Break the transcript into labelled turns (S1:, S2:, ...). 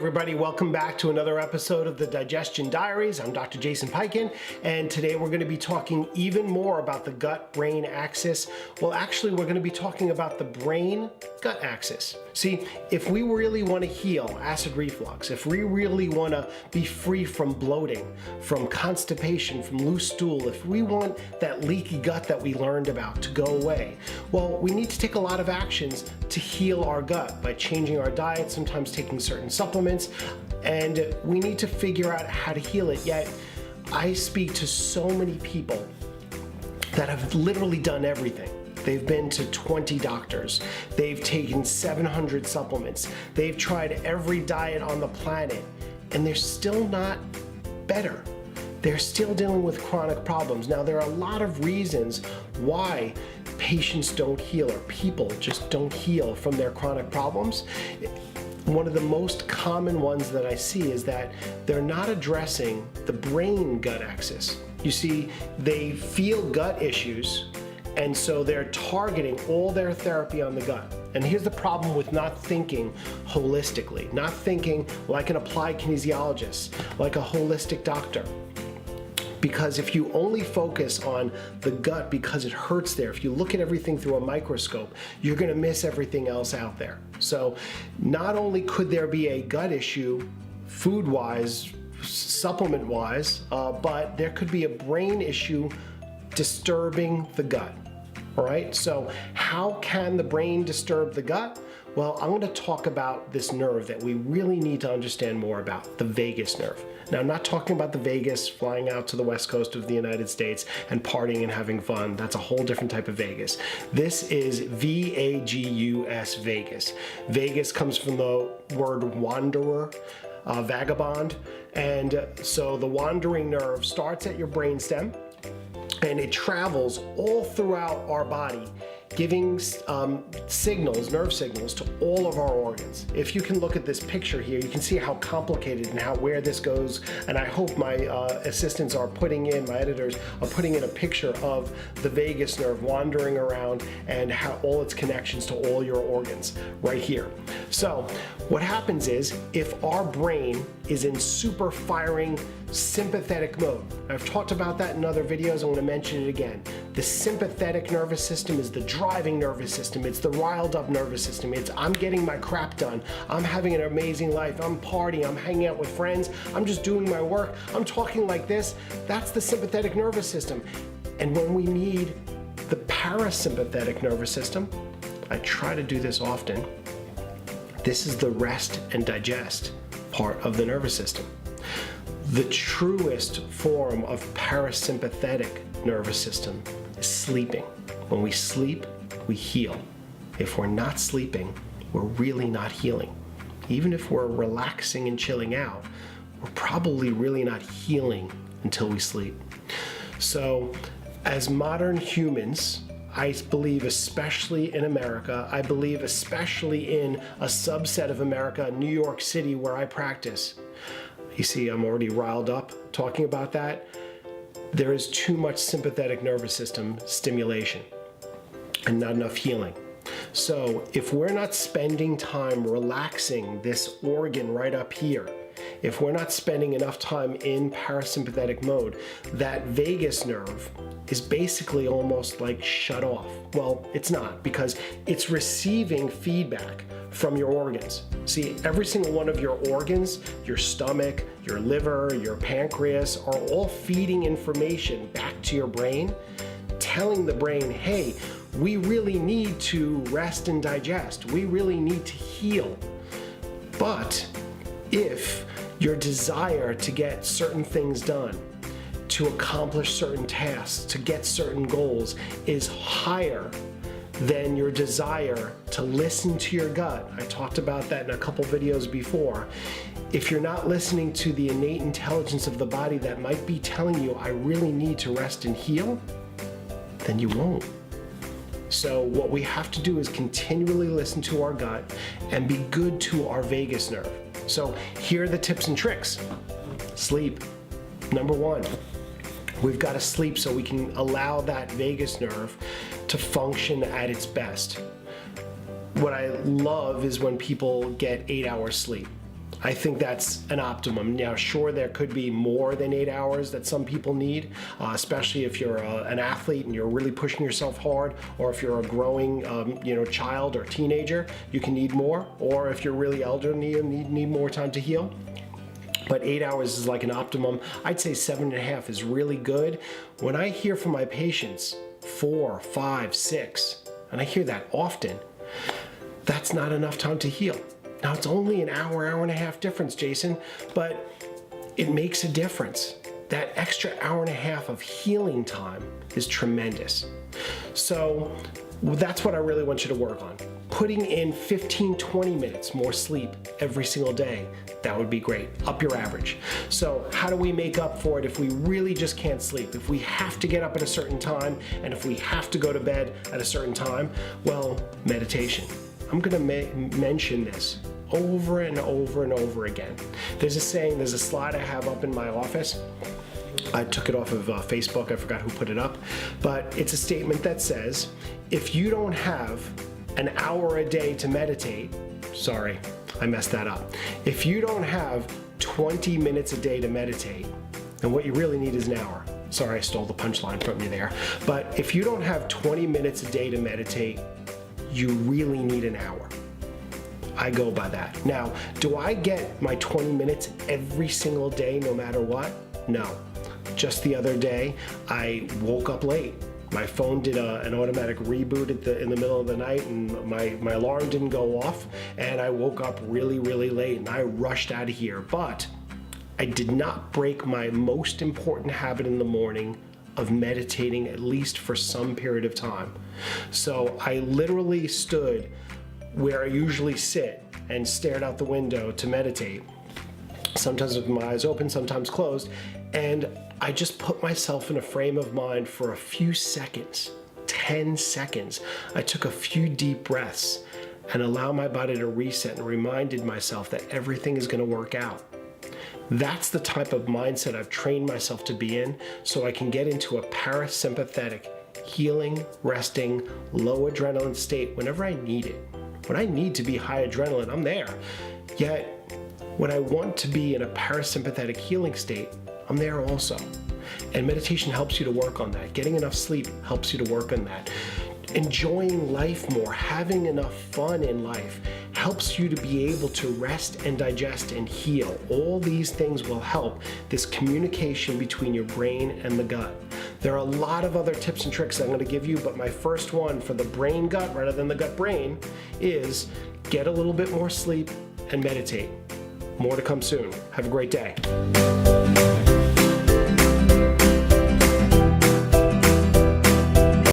S1: everybody, welcome back to another episode of the Digestion Diaries. I'm Dr. Jason Piken, and today we're going to be talking even more about the gut-brain axis. Well, actually, we're going to be talking about the brain-gut axis. See, if we really want to heal acid reflux, if we really want to be free from bloating, from constipation, from loose stool, if we want that leaky gut that we learned about to go away, well, we need to take a lot of actions to heal our gut by changing our diet, sometimes taking certain supplements, and we need to figure out how to heal it. Yet I speak to so many people that have literally done everything. They've been to 20 doctors, they've taken 700 supplements, they've tried every diet on the planet, and they're still not better. They're still dealing with chronic problems. Now, there are a lot of reasons why patients don't heal, or people just don't heal from their chronic problems. One of the most common ones that I see is that they're not addressing the brain-gut axis. You see, they feel gut issues, and so they're targeting all their therapy on the gut. And here's the problem with not thinking holistically, not thinking like an applied kinesiologist, like a holistic doctor. Because if you only focus on the gut because it hurts there, if you look at everything through a microscope, you're going to miss everything else out there. So not only could there be a gut issue food-wise, supplement-wise, but there could be a brain issue disturbing the gut. All right, so how can the brain disturb the gut? Well, I'm going to talk about this nerve that we really need to understand more about, the vagus nerve. Now, I'm not talking about the Vegas flying out to the west coast of the United States and partying and having fun. That's a whole different type of Vegas. This is V-A-G-U-S, Vegas. Vegas comes from the word wanderer, vagabond. And so the wandering nerve starts at your brainstem, and it travels all throughout our body, giving signals, nerve signals, to all of our organs. If you can look at this picture here, you can see how complicated and where this goes. And I hope my assistants are putting in, my editors are putting in a picture of the vagus nerve wandering around and how all its connections to all your organs right here. So what happens is, if our brain is in super firing sympathetic mode, I've talked about that in other videos, I'm going to mention it again. The sympathetic nervous system is the driving nervous system. It's the riled up nervous system. It's I'm getting my crap done. I'm having an amazing life. I'm partying. I'm hanging out with friends. I'm just doing my work. I'm talking like this. That's the sympathetic nervous system. And when we need the parasympathetic nervous system, I try to do this often. This is the rest and digest part of the nervous system. The truest form of parasympathetic nervous system is sleeping. When we sleep, we heal. If we're not sleeping, we're really not healing. Even if we're relaxing and chilling out, we're probably really not healing until we sleep. So, as modern humans, I believe, especially in America, I believe especially in a subset of America, New York City, where I practice. You see, I'm already riled up talking about that. There is too much sympathetic nervous system stimulation and not enough healing. So if we're not spending time relaxing this organ right up here, if we're not spending enough time in parasympathetic mode, that vagus nerve is basically almost like shut off. Well, it's not, because it's receiving feedback from your organs. See, every single one of your organs, your stomach, your liver, your pancreas, are all feeding information back to your brain, telling the brain, hey, we really need to rest and digest. We really need to heal. But if your desire to get certain things done, to accomplish certain tasks, to get certain goals is higher than your desire to listen to your gut, I talked about that in a couple videos before. If you're not listening to the innate intelligence of the body that might be telling you, I really need to rest and heal, then you won't. So what we have to do is continually listen to our gut and be good to our vagus nerve. So here are the tips and tricks. Sleep. Number one, we've got to sleep so we can allow that vagus nerve to function at its best. What I love is when people get 8 hours sleep. I think that's an optimum. Now, sure, there could be more than 8 hours that some people need, especially if you're an athlete and you're really pushing yourself hard, or if you're a growing child or teenager, you can need more, or if you're really elderly and need more time to heal. But 8 hours is like an optimum. I'd say 7.5 is really good. When I hear from my patients 4, 5, 6, and I hear that often, that's not enough time to heal. Now, it's only an hour, hour and a half difference, Jason, but it makes a difference. That extra hour and a half of healing time is tremendous. So that's what I really want you to work on. Putting in 15, 20 minutes more sleep every single day, that would be great. Up your average. So how do we make up for it if we really just can't sleep? If we have to get up at a certain time, and if we have to go to bed at a certain time? Well, meditation. I'm gonna mention this over and over and over again. There's a saying, there's a slide I have up in my office. I took it off of Facebook, I forgot who put it up, but it's a statement that says, if you don't have an hour a day to meditate, sorry, I messed that up. If you don't have 20 minutes a day to meditate, then what you really need is an hour. Sorry, I stole the punchline from you there. But if you don't have 20 minutes a day to meditate, you really need an hour. I go by that. Now, do I get my 20 minutes every single day no matter what? No. Just the other day, I woke up late. My phone did an automatic reboot in the middle of the night, and my alarm didn't go off, and I woke up really, really late, and I rushed out of here. But I did not break my most important habit in the morning of meditating, at least for some period of time. So I literally stood where I usually sit and stared out the window to meditate, sometimes with my eyes open, sometimes closed, and I just put myself in a frame of mind for a few seconds, 10 seconds. I took a few deep breaths and allowed my body to reset, and reminded myself that everything is going to work out. That's the type of mindset I've trained myself to be in, so I can get into a parasympathetic, healing, resting, low adrenaline state whenever I need it. When I need to be high adrenaline, I'm there. Yet, when I want to be in a parasympathetic healing state, I'm there also. And meditation helps you to work on that. Getting enough sleep helps you to work on that. Enjoying life more, having enough fun in life, helps you to be able to rest and digest and heal. All these things will help this communication between your brain and the gut. There are a lot of other tips and tricks I'm going to give you, but my first one for the brain gut rather than the gut brain is get a little bit more sleep and meditate. More to come soon. Have a great day.